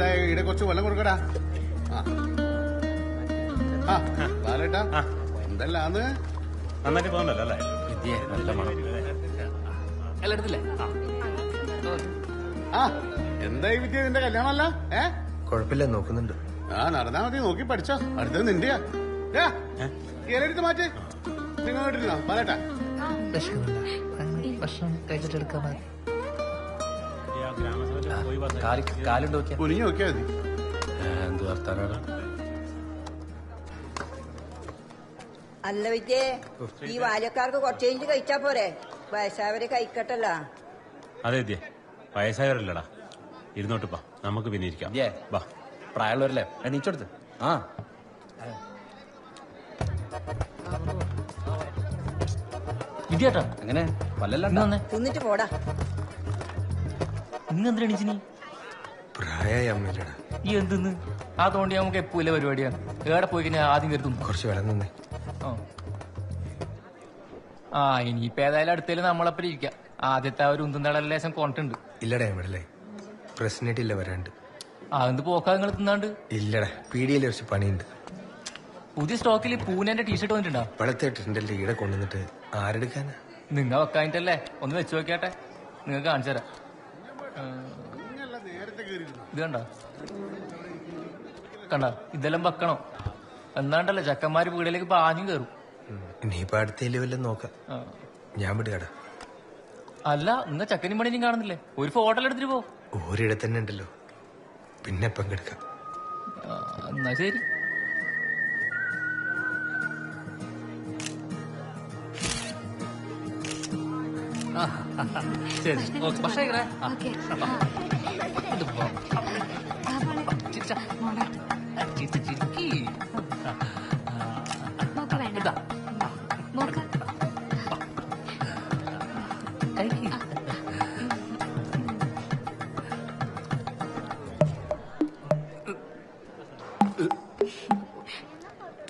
എന്താ ഇവിടെ കുറച്ച് വെള്ളം കൊടുക്കടാ. ബാലേട്ടാ എന്തെല്ലാന്ന് നന്നായിട്ട് പോകുന്നല്ലോ അല്ലേ? എന്തായി വിദ്യ നിന്റെ കല്യാണമല്ല? കൊഴപ്പില്ല, നോക്കുന്നുണ്ട്. നടന്നാ മതി, നോക്കി പഠിച്ചോ. അടുത്തത് നിന്റെയാ. കേരളത്ത് മാറ്റി നിങ്ങൾ കേട്ടിരുന്നോ ബാലേട്ടാ? കുനിഞ്ഞു നോക്കിയാ മതി. എന്ത് വർത്താനാണ്? അല്ല വിദ്യേ, ഈ ബാല്യക്കാർക്ക് കുറച്ച് കഴിഞ്ഞ് കഴിച്ചാ പോരെ? വയസ്സായവരെ കഴിക്കട്ടല്ല. അതെ വിദ്യ, വയസ്സായവരല്ലടാ. ഇരുന്നോട്ടിപ്പാ, നമുക്ക് പിന്നെ ഇരിക്കാം. പ്രായമുള്ളവരല്ലേ, നീച്ചെടുത്ത്. വിദ്യാട്ടാ എങ്ങനെ വല്ലല്ല തിന്നിട്ട് പോടാ. ഇന്നെന്തിനാ നീ? പ്രായ അമ്മയിലടാ. ഈ എന്തെന്ന് ആ തോണ്ടി നമുക്ക് എപ്പോയില്ല പരിപാടിയാണ്. ഏടെ പോയി കഴിഞ്ഞാൽ ആദ്യം കരുതും. കുറച്ച് വില നിന്നേ. ഇനിയിപ്പോ ഏതായാലും അടുത്തേലും നമ്മളപ്പം ഇരിക്കാം. ആദ്യത്തെ ഒരു ഉന്തുന്നാളെ ലേശം കൊണ്ടിട്ടുണ്ട്. ഇല്ലടാ ഇവിടെ പ്രശ്നമായിട്ടില്ല, വരാണ്ട്. അതെന്ത് പോക്കാ നിങ്ങൾ തിന്നാണ്ട്? ഇല്ലടാ, പീടിയയിൽ കുറച്ച് പണിയുണ്ട്. പുതിയ സ്റ്റോക്കിൽ പൂനെന്റെ ടീഷർട്ട് വന്നിട്ടുണ്ടോ? ഇപ്പോഴത്തെ ട്രെൻഡല്ലേ ഈടെ കൊണ്ടുവന്നിട്ട് ആരെടുക്കാനാ? നിങ്ങ വെക്കാനിട്ടല്ലേ, ഒന്ന് വെച്ച് നോക്കിയാട്ടെ, നിങ്ങൾക്ക് കാണിച്ചു തരാം. ഇത് കണ്ട ഇതെല്ലാം വെക്കണം. എന്നാണ്ടല്ലേ ചക്കന്മാര് വീടിലേക്ക് പാഞ്ഞും കയറും. ഇനിയിപ്പോ അടുത്തേല് വല്ലതും നോക്കാം. ഞാൻ വിടുകടാ. അല്ല, നിങ്ങ ചക്കനും പണിയും കാണുന്നില്ലേ? ഒരു ഫോട്ടോ എടുത്തിട്ട് പോ. ഒരിടത്ത് തന്നെ ഉണ്ടല്ലോ, പിന്നെ പങ്കെടുക്കാം. എന്നാ ശരി. ശരി, പക്ഷേ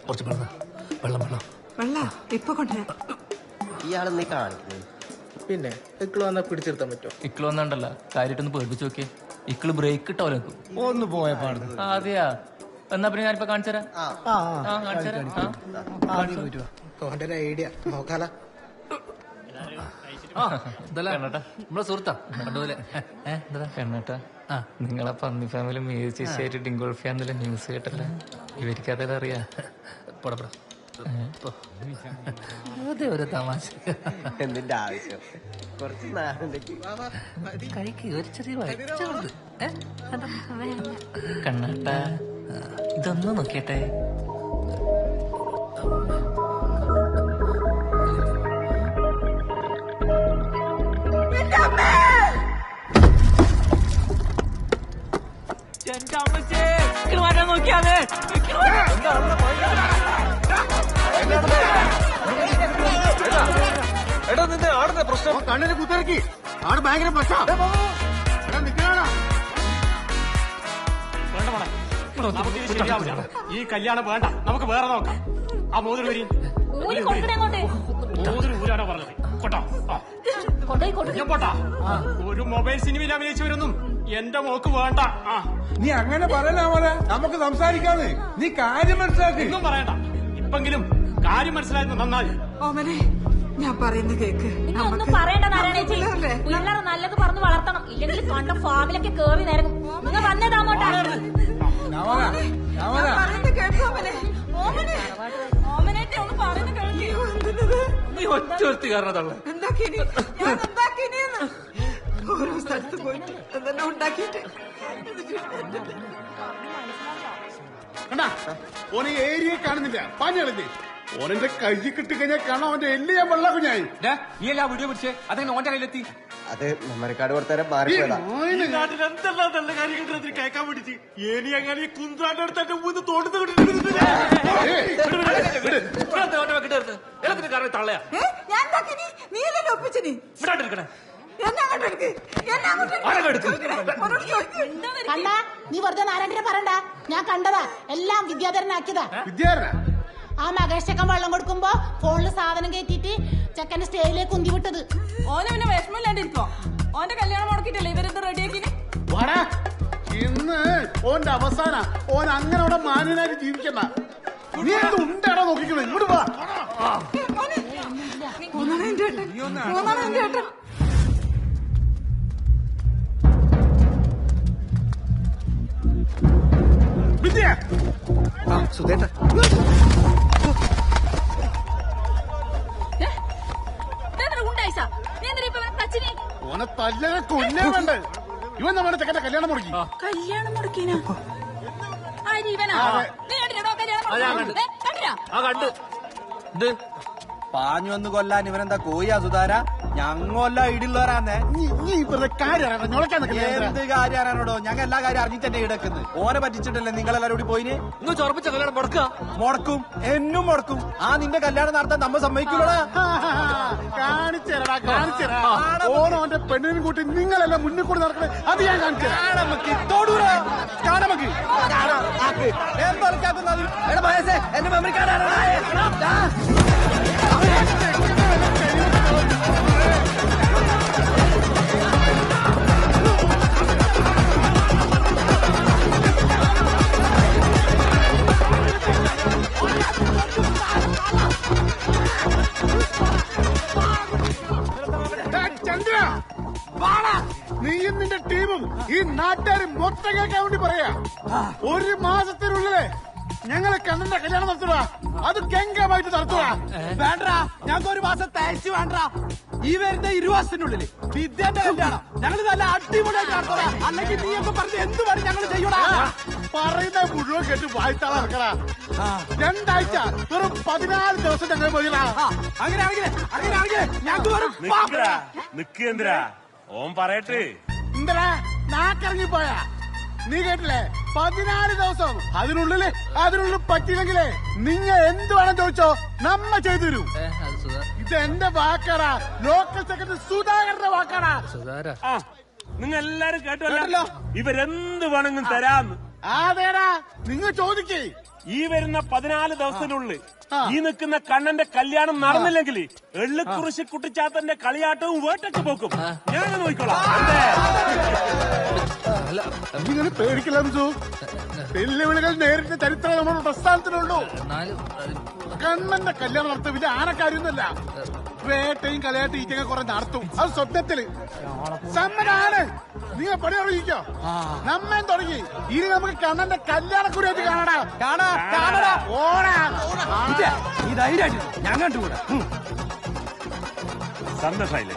കുറച്ച് വെള്ളം ഇപ്പൊ കൊണ്ടുവരാം. ഇയാളെന്നീ കാണിക്കുന്നത്. പിന്നെ ഇക്കള് വന്നാ പിടിച്ചെടുത്താൻ പറ്റുമോ? ഇക്കള് വന്നാണ്ടല്ല, കാര്യമായിട്ടൊന്ന് പേടിപ്പിച്ച് നോക്കിയേ. ഇക്കള് ബ്രേക്ക് ഇട്ടോലെ ഒന്ന് പോയ പാടുന്നു. അതെയാ, എന്നാ പിന്നെ ഞാനിപ്പോ കാണിച്ചുതരാം. ഒരു ഐഡിയ നോക്കാല. നമ്മളെ സുഹൃത്താ കണ്ടുപോലെ. കണ്ണേട്ടാ, നിങ്ങളെ പന്നി ഫാമിലി മ്യൂസിഷ്യമായിട്ട് ഡിങ്കോൾഫിയാന്നുള്ള ന്യൂസ് കേട്ടല്ലേ? ഇവർക്ക് അതെല്ലാം അറിയാ. അതെ, ഒരു തമാശ. എന്തിന്റെ ആവശ്യം? കുറച്ച് കഴിക്ക്, ഒരു ചെറിയ കണ്ണാട്ടാ, ഇതൊന്നും നോക്കിയട്ടെ. എന്റെ അമ്മച്ചേ, മാറ്റാൻ നോക്കിയാലേ. എടാ, നിന്റെ ആടുന്ന പ്രശ്നം കണ്ണിന് കുത്തിറക്കി. ആട് ഭയങ്കര പ്രശ്നം. ഈ കല്യാണം വേണ്ട, നമുക്ക് വേറെ നോക്കാം. ആ മോതിരം വരി. മോതിരം ഊരാണോ പറഞ്ഞത്? പോട്ടാ. ഒരു മൊബൈൽ സിനിമയിൽ അഭിനയിച്ചവരൊന്നും എന്റെ മോക്ക് വേണ്ട. നീ അങ്ങനെ പറയണ പോലെ നമുക്ക് സംസാരിക്കാതെ. നീ കാര്യം മനസ്സിലാക്കി. ഒന്നും പറയണ്ട. ഇപ്പെങ്കിലും കാര്യം മനസ്സിലായിരുന്നു നന്നായി. ഓമനെ, ഞാൻ പറയുന്ന കേക്ക്. ഒന്നും പറയണ്ട നാരായണേച്ചി. പിള്ളേരെ നല്ലത് പറഞ്ഞു വളർത്തണം, ഇല്ലെങ്കിൽ കണ്ട ഫാമിലൊക്കെ കേറി നിരങ്ങും. നിങ്ങൾ വന്നേതാമോട്ടാ. ഒറ്റ കാരണത്തള്ള ഓരോ സ്ഥലത്ത് പോയിട്ട് എന്തെല്ലാം ഉണ്ടാക്കിയിട്ട് ഓനെ ഏരിയ കാണുന്നില്ല, പഞ്ഞളിഞ്ഞ് ഓനെന്റെ കൈ കിട്ടിക്കഴിഞ്ഞാൽ കാണാൻ അവന്റെ എല്ല് ഞാൻ വെള്ള കുഞ്ഞായി. നീ എല്ലാ വീഡിയോ പിടിച്ചേ, അതെങ്ങനെ ഓന്റെ കയ്യിലെത്തി? അത് മെമ്മറിക്കാട് കൊടുത്തരം മാറിപ്പോയതാ. എന്തെല്ലാം നല്ല കാര്യങ്ങൾ കേൾക്കാൻ വേണ്ടിട്ട് ഇനി അങ്ങനെ കുന്ത്രാന്റെ അടുത്ത് മൂന്ന് തോണ്ടുന്ന തള്ളയാ. കണ്ടാ, നീ വെറുതെ നാരായണനെ പറയണ്ട. ഞാൻ കണ്ടതാ, എല്ലാം വിദ്യാധരനാക്കിയതാ. ആ മകേഷ് ചെക്കൻ വെള്ളം കൊടുക്കുമ്പോ ഫോണില് സാധനം കയറ്റിട്ട് ചെക്കന്റെ സ്റ്റേജിലേക്ക് ഉന്തി വിട്ടത്. ഓന് പിന്നെ വിഷമില്ലാണ്ടിരിക്കോ? ഓന്റെ കല്യാണം മുടക്കിട്ടല്ലേ ഇവരെന്ത് റെഡിയാക്കി? ഇന്ന് ഓന്റെ അവസാന ഓൻ അങ്ങനെ അവിടെ മാന്യനായിട്ട് ജീവിക്കണ്ട. നീ എന്ത് ഉണ്ടാടാ നോക്കിക്കണേ, ഇങ്ങോട്ട് വാ. വിദ്യ സുധേട്ട ഓനെ തല്ലനെ കൊല്ലേ വേണ്ട. ഇവൻ നമ്മുടെ ചെക്കന്റെ കല്യാണം മുടക്കി. കല്യാണം മുടക്കിനോ? പാഞ്ഞു വന്ന് കൊല്ലാൻ ഇവനെന്താ കോയാ സുധാര? ഞങ്ങല്ല ഇടുള്ളവരാന്നേ. എന്ത് കാര്യം അറിയാനോടോ? ഞങ്ങൾ എല്ലാ കാര്യം അറിഞ്ഞിട്ട് തന്നെ ഇടക്കുന്നത്. ഓനെ പറ്റിച്ചിട്ടല്ലേ നിങ്ങളെല്ലാരും കൂടി പോയിന്? നിങ്ങൾ ചൊറപ്പിച്ച കല്യാണം മുടക്കുക. മുടക്കും, എന്നും മുടക്കും. ആ നിന്റെ കല്യാണം നടത്താൻ നമ്മ സമ്മതിക്കൂടാ. കാണിച്ചേരാ കാണിച്ചേരാ. ഓനോന്റെ പെണ്ണിനും കൂട്ടി നിങ്ങളെല്ലാം മുന്നിൽ കൂടി നടക്കണേ. അത് ഞാൻ കാണിച്ചേരാ. എന്റെ മെമ്മറി കാർഡ് ചന്ദ്ര, നീയും നിന്റെ ടീമും ഈ നാട്ടുകാർ മൊത്തം കേൾക്കാൻ വേണ്ടി പറയാ. 1 മാസത്തിനുള്ളില് ഞങ്ങളെ കണ്ണന്റെ കല്യാണം നടത്തുക. അത് ഗംഗമായിട്ട് നടത്തുക. വേണ്ട, ഞങ്ങൾക്ക് 1 മാസം തയ്ച്ചു വേണ്ട. ഈ വരുന്ന 20 മാസത്തിനുള്ളിൽ വിദ്യന്റെ കല്യാണം ഞങ്ങൾ നല്ല അടിപൊളിയായിട്ട് നടത്തുക. അല്ലെങ്കിൽ നീ ഒക്കെ പറഞ്ഞ് എന്ത് പണി ഞങ്ങൾ ചെയ്യൂടാ? പറയുന്ന മുഴുവൻ കേട്ട് വായിത്താളെ ഇറക്കടാ. 2 ആഴ്ച വെറും 14 ദിവസം ഞങ്ങൾ പോയിടാ. അങ്ങനെയാണെങ്കിൽ ഞങ്ങൾക്ക് നിക്കേന്ദ്രാ ഓൻ പറയട്ടെ. എന്തരാ നാക്കിറങ്ങിപ്പോയാ? നീ കേട്ടില്ലേ? 14 ദിവസം. അതിനുള്ളിൽ പറ്റില്ലെങ്കിലേ നിങ്ങൾ എന്ത് വേണം ചോദിച്ചോ, നമ്മ ചെയ്തു തരും. ഇത് എന്റെ വാക്കാടാ. ലോക്കൽ സെക്രട്ടറി സുധാകരന്റെ വാക്കാടാ. നിങ്ങൾ എല്ലാരും കേട്ടല്ലോ, ഇവരെന്ത് വേണമെങ്കിലും തരാന്ന്. അതേടാ, നിങ്ങൾ ചോദിക്കേ. ഈ വരുന്ന 14 ദിവസത്തിനുള്ളിൽ ഈ നിൽക്കുന്ന കണ്ണന്റെ കല്യാണം നടന്നില്ലെങ്കിൽ എള്ളുക്കുറിശി കുട്ടിച്ചാത്തന്റെ കളിയാട്ടവും വേട്ടൊക്കെ പോക്കും ഞാൻ നോക്കിക്കോളാം. നിങ്ങൾ പേടിക്കില്ല. വെല്ലുവിളികൾ നേരിട്ട ചരിത്രം നമ്മുടെ പ്രസ്ഥാനത്തിനുള്ളൂ. കണ്ണന്റെ കല്യാണം നടത്തും. ഇത് ആനക്കാര്യൊന്നുമല്ല. വേട്ടയും കളയാട്ടും ഈറ്റൊക്കെ കുറെ നടത്തും. അത് സ്വപ്നത്തില് സമ്മതാണ്. നിങ്ങൾ പണി തുടങ്ങിക്കോ. നമ്മെ തുടങ്ങി. ഇനി നമുക്ക് കണ്ണന്റെ കല്യാണക്കുറിയായിട്ട് കാണടാ. ഓടാ. ഈ ധൈര്യമായിട്ട് ഞാൻ കണ്ടുകൂടാ. സന്തോഷായില്ലേ?